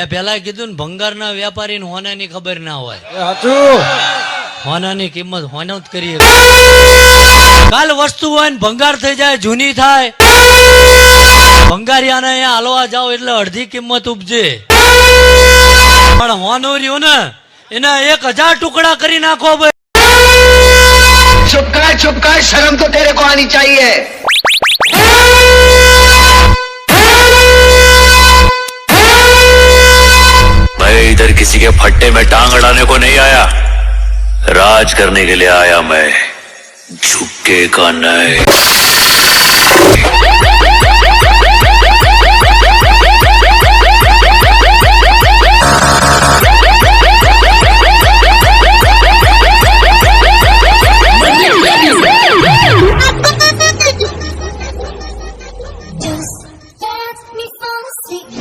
મેં પેલા કીધું ને ભંગારના વેપારીને હોનાની ખબર ના હોય. હોનાની કિંમત હોનો જ કરીએ. કાલ વસ્તુ હોય ને ભંગાર થઈ જાય, જૂની થાય, ભંગારિયાને અહીંયા હાલવા જાવ એટલે અડધી કિંમત ઉપજે. પણ હોનું રહ્યું ને એના 1000 ટુકડા કરી નાખો ભાઈ. चुप कर शर्म तो तेरे को आनी चाहिए. मैं इधर किसी के फट्टे में टांग अड़ाने को नहीं आया, राज करने के लिए आया मैं, झुकेगा नहीं. Just let me fall asleep.